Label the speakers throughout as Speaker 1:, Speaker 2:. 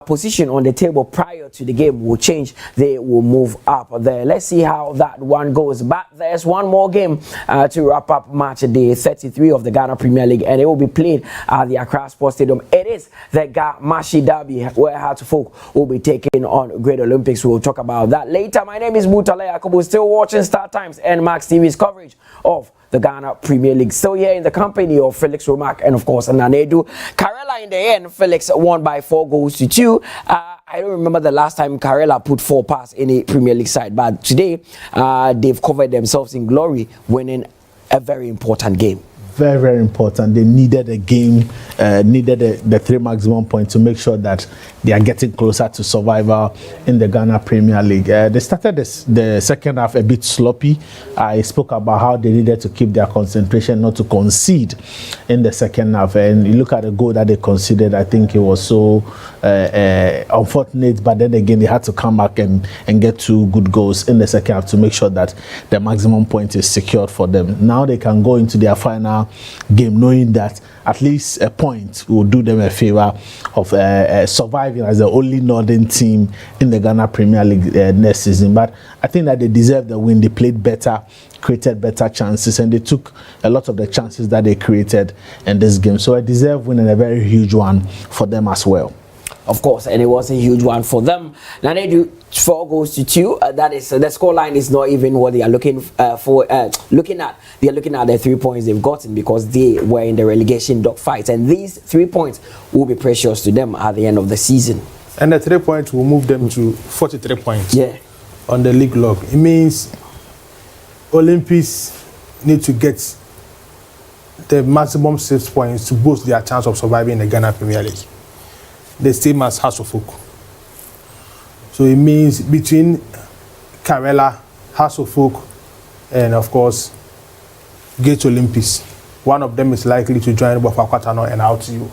Speaker 1: position on the table prior to the game will change. They will move up there. Let's see how that one goes. But there's one more game to wrap up match day 33 of the Ghana Premier League, and it will be played at the Accra Sports Stadium. It is the Gamashi Derby, where Heartfolk will be taking on Great Olympics. We'll talk about that later. My name is Mutale Yakubu, still watching Star Times and Max TV's coverage of the Ghana Premier League. Still here in the company of Felix Romack and of course Nanedu. Karela in the end, Felix won by 4-2. I don't remember the last time Karela put 4 past any Premier League side, but today they've covered themselves in glory, winning a very important game.
Speaker 2: Very, very important. They needed a game, needed the 3 maximum points to make sure that they are getting closer to survival in the Ghana Premier League. They started the second half a bit sloppy. I spoke about how they needed to keep their concentration, not to concede in the second half. And you look at the goal that they conceded, I think it was so unfortunate. But then again, they had to come back and get 2 good goals in the second half to make sure that the maximum point is secured for them. Now they can go into their final game knowing that at least a point will do them a favor of surviving as the only northern team in the Ghana Premier League next season. But I think that they deserve the win. They played better, created better chances, and they took a lot of the chances that they created in this game. So a deserved win and a very huge one for them as well.
Speaker 1: Of course, and it was a huge one for them. Now they do 4-2. That is the scoreline is not even what they are looking for. They are looking at the 3 points they've gotten because they were in the relegation dogfight, and these 3 points will be precious to them at the end of the season.
Speaker 3: And the 3 points will move them to 43 points.
Speaker 1: Yeah,
Speaker 3: on the league log. It means Olympics need to get the maximum 6 points to boost their chance of surviving the Ghana Premier League. The same as Heartfolk. So it means between Karela, Heartfolk, and of course, Great Olympics, one of them is likely to join Bofakwatano and RTU.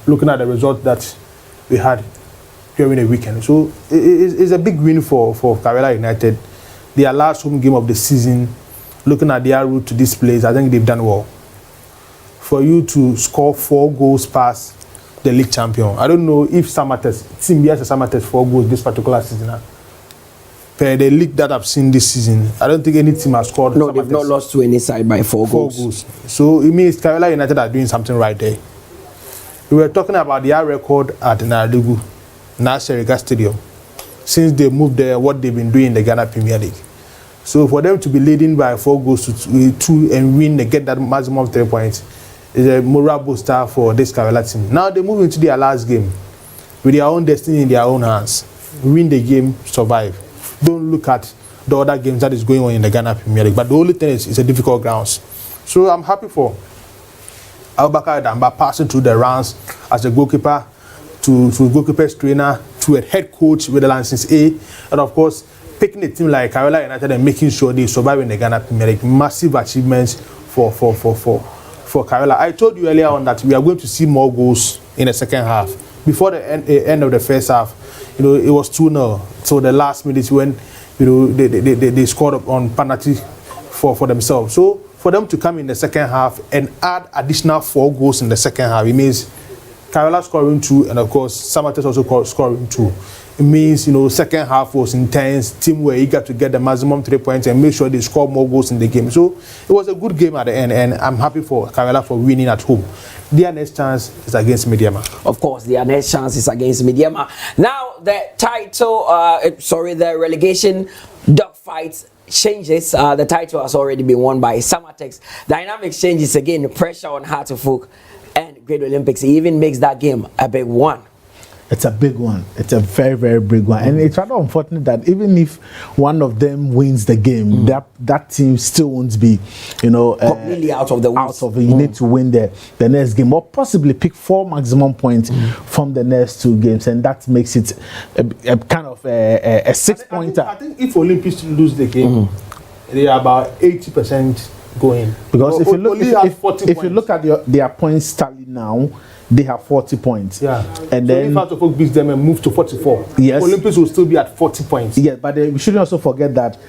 Speaker 3: Looking at the result that we had during the weekend. So it's a big win for Karela United. Their last home game of the season, looking at their route to this place, I think they've done well. For you to score 4 goals past the league champion. I don't know if Samartex, team has Samartex 4 goals this particular season. Per the league that I've seen this season, I don't think any team has scored.
Speaker 1: No, they've not lost to any side by 4 goals.
Speaker 3: So it means Karela United are doing something right there. We were talking about their record at Naradugu, Naseriga Stadium, since they moved there, what they've been doing in the Ghana Premier League. So for them to be leading by 4 goals to 2 and win, they get that maximum 3 points. Is a moral booster for this Karela team. Now they move into their last game with their own destiny in their own hands. Win the game, survive. Don't look at the other games that is going on in the Ghana Premier League. But the only thing is, it's a difficult grounds. So I'm happy for Abubakar Damba passing through the rounds as a goalkeeper to goalkeeper's trainer to a head coach with the license A, and of course picking a team like Karela United and making sure they survive in the Ghana Premier League. Massive achievements for Karela. I told you earlier on that we are going to see more goals in the second half. Before the end of the first half, it was 2-0. So the last minute when they scored on penalty for themselves. So for them to come in the second half and add additional 4 goals in the second half, it means Karela scoring 2 and of course Samartex also scoring 2. It means, second half was intense. Team were eager to get the maximum 3 points and make sure they score more goals in the game. So it was a good game at the end, and I'm happy for Karela for winning at home. Their next chance is against Mediama.
Speaker 1: Of course, their next chance is against Mediama. Now the title, the relegation dogfight changes. The title has already been won by Samartex. Dynamics changes again. Pressure on Heartfolk and Great Olympics. It even makes that game a big one.
Speaker 2: It's a big one. It's a very, very big one. And it's rather unfortunate that even if one of them wins the game, that team still won't be,
Speaker 1: completely out of the woods.
Speaker 2: You need to win the next game, or possibly pick 4 maximum points from the next 2 games, and that makes it a kind of a 6-pointer.
Speaker 3: I think if Olympics lose the game, they are about 80% going.
Speaker 2: Because if you look at their points tally now, they have 40 points.
Speaker 3: Yeah.
Speaker 2: And
Speaker 3: so
Speaker 2: then
Speaker 3: if Heartfolk beats them and move to 44,
Speaker 2: yes,
Speaker 3: Olympics will still be at 40 points.
Speaker 2: Yeah, but we shouldn't also forget that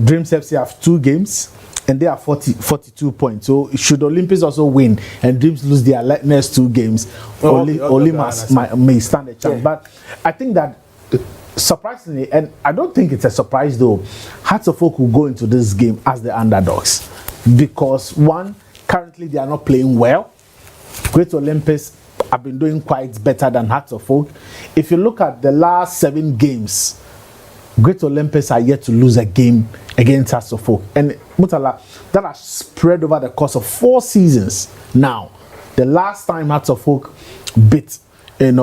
Speaker 2: Dreams FC have 2 games. and they are 42 points. So should Olympics also win and Dreams lose their next 2 games, Oli may stand a chance. But I think that surprisingly, and I don't think it's a surprise though, Hearts of Oak will go into this game as the underdogs because one, currently they are not playing well. Great Olympics have been doing quite better than Hearts of Oak. If you look at the last 7 games, Great Olympics are yet to lose a game against Hearts of Oak. And Mutala, that has spread over the course of 4 seasons now. The last time Hearts of Oak beat Great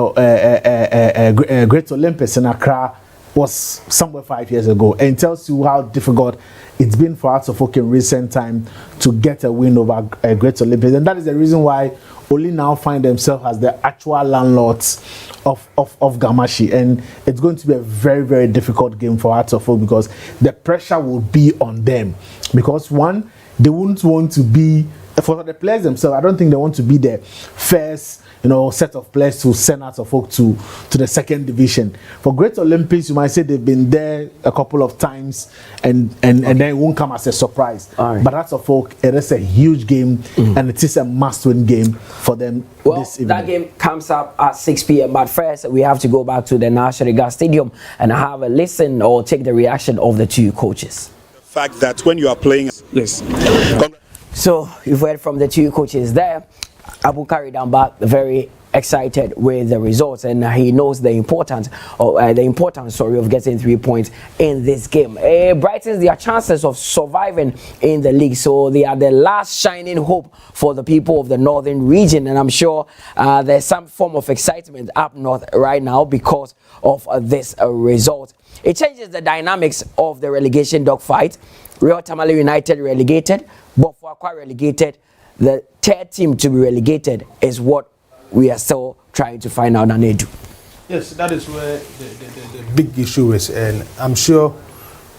Speaker 2: Olympics in Accra was somewhere 5 years ago, and it tells you how difficult it's been for Hearts of Oak in recent time to get a win over Great Olympics. And that is the reason why Oli now find themselves as the actual landlords of Gamashi, and it's going to be a very, very difficult game for Hearts of Oak because the pressure will be on them. Because one, they wouldn't want to be, for the players themselves, I don't think they want to be the first set of players to send Hearts of Oak to the 2nd division. For Great Olympics, you might say they've been there a couple of times and then it won't come as a surprise. Right. But Hearts of Oak, it is a huge game and it is a must-win game for them this evening. That
Speaker 1: game comes up at 6 p.m. But first, we have to go back to the National Stadium and have a listen or take the reaction of the 2 coaches.
Speaker 4: The fact that when you are playing, yes.
Speaker 1: So you've heard from the 2 coaches there. Abu carried down back very excited with the results, and he knows the importance of getting 3 points in this game. It brightens their chances of surviving in the league, so they are the last shining hope for the people of the northern region, and I'm sure there's some form of excitement up north right now because of this result. It changes the dynamics of the relegation dogfight. Real Tamale United relegated, but for Accra relegated, the 3rd team to be relegated is what we are still trying to find out and do.
Speaker 3: Yes, that is where the big issue is, and I'm sure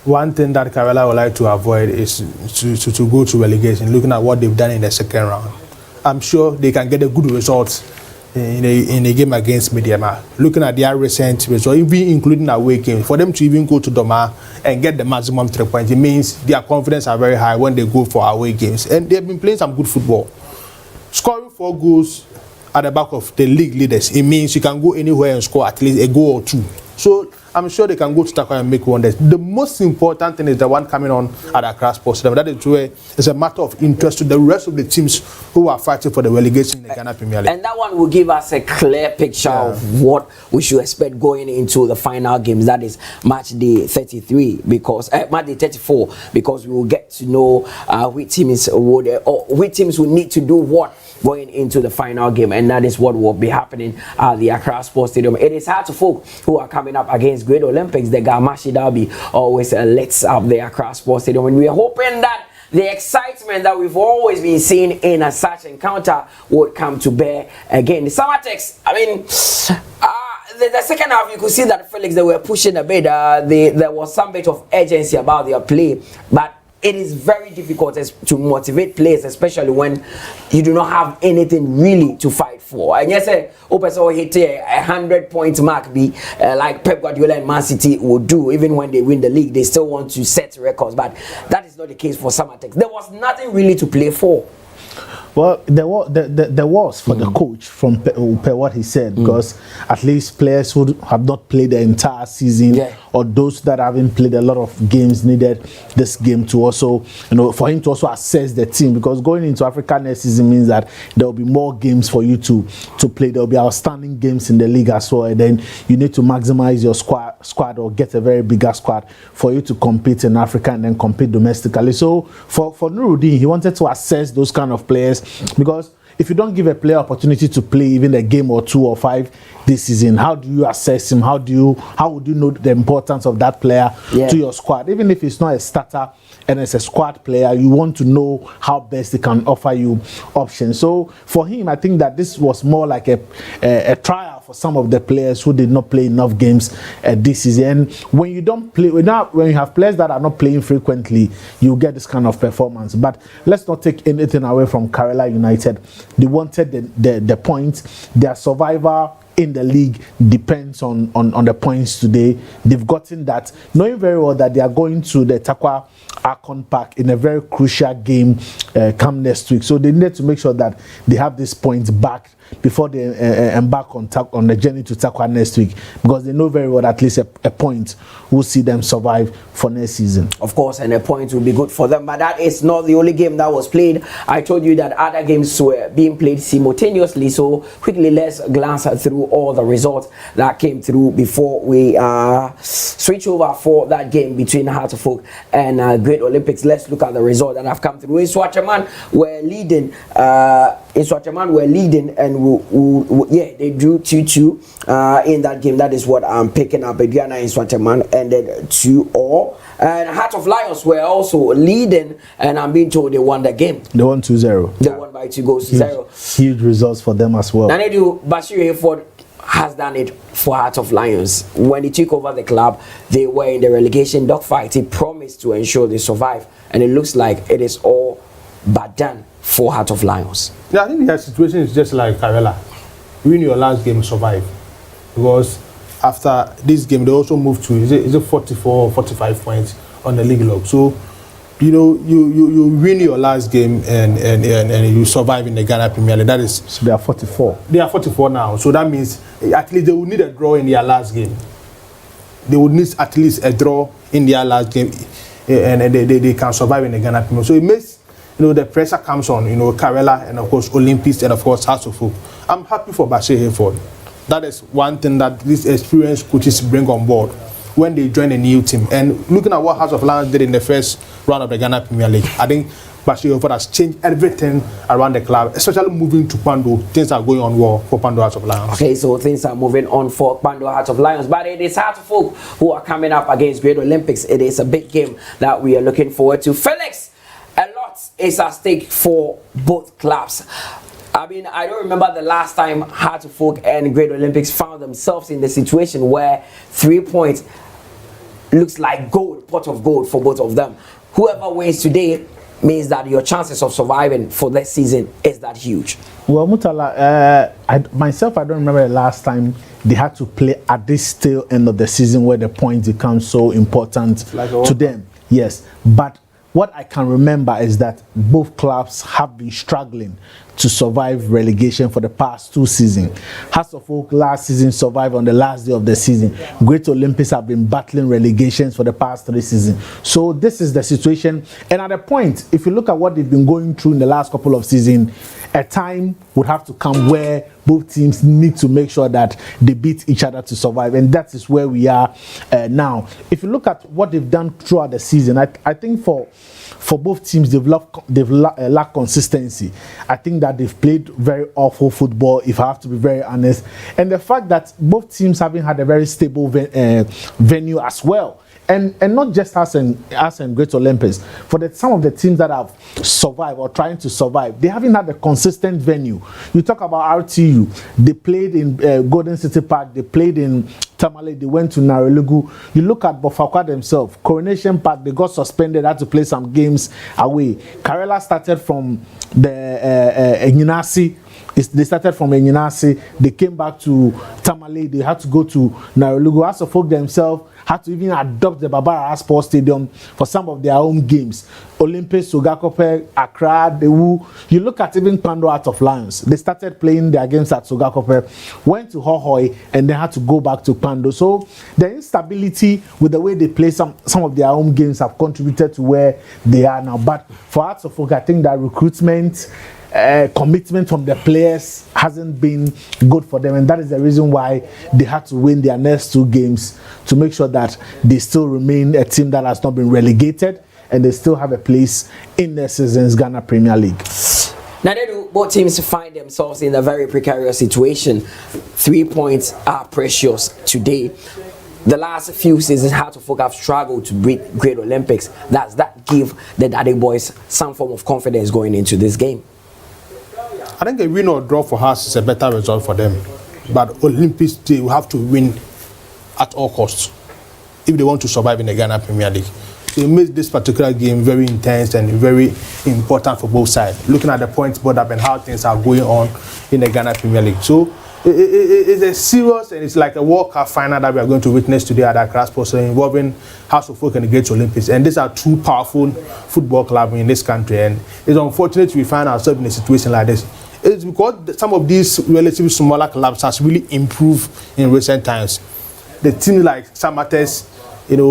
Speaker 3: one thing that Karela would like to avoid is to go to relegation, looking at what they've done in the 2nd round. I'm sure they can get a good result in a game against Mediama. Looking at their recent results, even including away games, for them to even go to Doma and get the maximum 3 points, it means their confidence are very high when they go for away games. And they've been playing some good football. Scoring 4 goals at the back of the league leaders, it means you can go anywhere and score at least a goal or 2. So I'm sure they can go to Takwa and make wonders. The most important thing is the one coming on at Accra Sports Stadium. That is where it's a matter of interest to the rest of the teams who are fighting for the relegation in the Ghana Premier League.
Speaker 1: And that one will give us a clear picture of what we should expect going into the final games. That is match day 33 because match day 34, because we will get to know which teams will need to do what going into the final game, and that is what will be happening at the Accra Sports Stadium. It is Hearts of Oak who are coming up against Great Olympics. The Gamashi Derby always lights up the Accra Sports Stadium, and we are hoping that the excitement that we've always been seeing in a such encounter would come to bear again. The Samartex, I mean, the 2nd half, you could see that Felix, they were pushing a bit. There was some bit of urgency about their play, but it is very difficult to motivate players, especially when you do not have anything really to fight for. And yes, Opeso hit a 100-point mark, be like Pep Guardiola and Man City would do. Even when they win the league, they still want to set records, but that is not the case for Samartex. There was nothing really to play for.
Speaker 2: Well, there was for the coach from what he said, because at least players who have not played the entire season or those that haven't played a lot of games needed this game to also, for him to also assess the team, because going into Africa next season means that there will be more games for you to play. There will be outstanding games in the league as well, and then you need to maximize your squad or get a very bigger squad for you to compete in Africa and then compete domestically. So for Nuruddin, he wanted to assess those kind of players, because if you don't give a player opportunity to play even a game or 2 or 5 this season, how do you assess him? How would you know the importance of that player to your squad? Even if it's not a starter and it's a squad player, you want to know how best they can offer you options. So for him, I think that this was more like a trial for some of the players who did not play enough games this season. And when you don't play, when you have players that are not playing frequently, you get this kind of performance. But let's not take anything away from Karela United. They wanted the point. Their survivor in the league depends on the points today. They've gotten that, knowing very well that they are going to the Takwa Akon Park in a very crucial game come next week. So they need to make sure that they have these points back before they embark on the journey to Takwa next week, because they know very well that at least a point will see them survive for next season.
Speaker 1: Of course, and a point will be good for them, but that is not the only game that was played. I told you that other games were being played simultaneously, so quickly let's glance through all the results that came through before we switch over for that game between Heart of Folk and Great Olympics. Let's look at the result that have come through. In Swatchaman were leading. And they drew 2-2 in that game. That is what I'm picking up. Aduana in Swatchaman ended 2-2. And Heart of Lions were also leading, and I'm being told they won the game.
Speaker 2: They won 2-0.
Speaker 1: They won by 2-0.
Speaker 2: Huge results for them as well.
Speaker 1: Nanedu Bashir Hayford has done it for Heart of Lions. When he took over the club, they were in the relegation dogfight. He promised to ensure they survive, and it looks like it is all but done for Heart of Lions.
Speaker 3: Yeah, I think their situation is just like Karela. Win your last game, survive. Because after this game, they also moved to, is it 44 or 45 points on the league log. So, you know, you win your last game and you survive in the Ghana Premier League. That is...
Speaker 2: So they are 44.
Speaker 3: They are 44 now. So that means at least they will need a draw in their last game. They would need at least a draw in their last game, and they can survive in the Ghana Premier League. So it makes, you know, the pressure comes on, you know, Karela and of course Olympics and of course Hearts of Folk. I'm happy for Bashir Hayford. That is one thing that these experienced coaches bring on board when they join a new team. And looking at what Hearts of Lions did in the first round of the Ghana Premier League, I think Bashir Hayford has changed everything around the club, especially moving to Pando. Things are going on well for Pando Hearts of Lions.
Speaker 1: Okay, so things are moving on for Pando Hearts of Lions, but it is Hearts of Folk who are coming up against Great Olympics. It is a big game that we are looking forward to. Felix, a lot is at stake for both clubs. I mean, I don't remember the last time Heart of Folk and Great Olympics found themselves in the situation where 3 points looks like gold, pot of gold for both of them. Whoever wins today means that your chances of surviving for this season is that huge.
Speaker 2: Well, Mutala, I don't remember the last time they had to play at this tail end of the season where the points become so important to them. Yes, but what I can remember is that both clubs have been struggling to survive relegation for the past 2 seasons. Hearts of Oak last season survived on the last day of the season. Great Olympics have been battling relegations for the past 3 seasons. So this is the situation. And at a point, if you look at what they've been going through in the last couple of seasons, a time would have to come where both teams need to make sure that they beat each other to survive. And that is where we are now. If you look at what they've done throughout the season, I think for both teams, they've lacked consistency. I think that they've played very awful football, if I have to be very honest. And the fact that both teams haven't had a very stable venue as well. And not just us and Great Olympics. For some of the teams that have survived or trying to survive, they haven't had a consistent venue. You talk about RTU. They played in Golden City Park. They played in Tamale. They went to Narelugu. You look at Bofakwa themselves. Coronation Park, they got suspended, had to play some games away. Karela started from the Enyinasi. They started from Enyinasi. They came back to Tamale. They had to go to Narelugu. Hearts of Folk themselves had to even adopt the Barbara Sports Stadium for some of their own games. Olympics, Sogakope, Accra, Dewu. You look at even Pando Hearts of Lions. They started playing their games at Sogakope, went to Hohoi, and then had to go back to Pando. So the instability with the way they play some of their own games have contributed to where they are now. But for Hearts of Folk, I think that recruitment, commitment from the players hasn't been good for them, and that is the reason why they had to win their next 2 games to make sure that they still remain a team that has not been relegated and they still have a place in their season's Ghana Premier League.
Speaker 1: Now, both teams find themselves in a very precarious situation. 3 points are precious today. The last few seasons, Hearts of Folk have struggled to beat Great Olympics. Does that give the Daddy Boys some form of confidence going into this game?
Speaker 3: I think a win or draw for Hearts is a better result for them. But Olympics, they will have to win at all costs if they want to survive in the Ghana Premier League. So it makes this particular game very intense and very important for both sides. Looking at the points board up and how things are going on in the Ghana Premier League. So It's a serious and it's like a World Cup final that we are going to witness today at Accra Sports involving House of Folk and the Great Olympics. And these are two powerful football clubs in this country. And it's unfortunate we find ourselves in a situation like this. It's because some of these relatively smaller clubs has really improved in recent times. The teams like Samartex,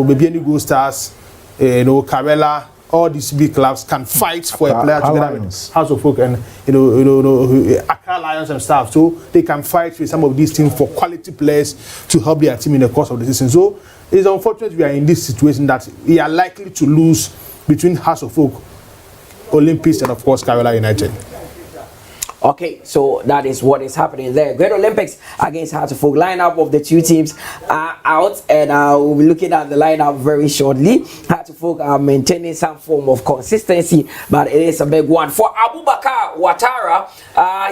Speaker 3: maybe any Gold Stars, Karela, all these big clubs can fight for a player together with House of Folk and Accra Lions and stuff. So they can fight with some of these teams for quality players to help their team in the course of the season. So it's unfortunate we are in this situation that we are likely to lose between House of Folk, Olympics, and of course Karela United.
Speaker 1: Okay, so that is what is happening there. Great Olympics against Heart of Folk. Lineup of the two teams are out, and we'll be looking at the lineup very shortly. Heart of Folk are maintaining some form of consistency, but it is a big one. For Abubakar Ouattara,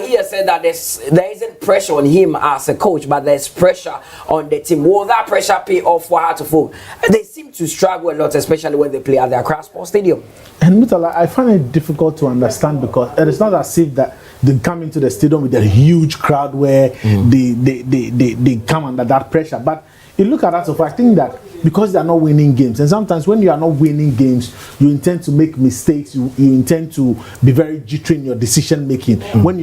Speaker 1: he has said that there isn't pressure on him as a coach, but there's pressure on the team. Will that pressure pay off for Heart of Folk? They seem to struggle a lot, especially when they play at the Accra Sports Stadium.
Speaker 2: And Mutala, I find it difficult to understand because it is not as if that they come into the stadium with a huge crowd where they come under that pressure. But you look at that, so I think that because they are not winning games, and sometimes when you are not winning games, you intend to make mistakes, you intend to be very jittery in your decision making. When you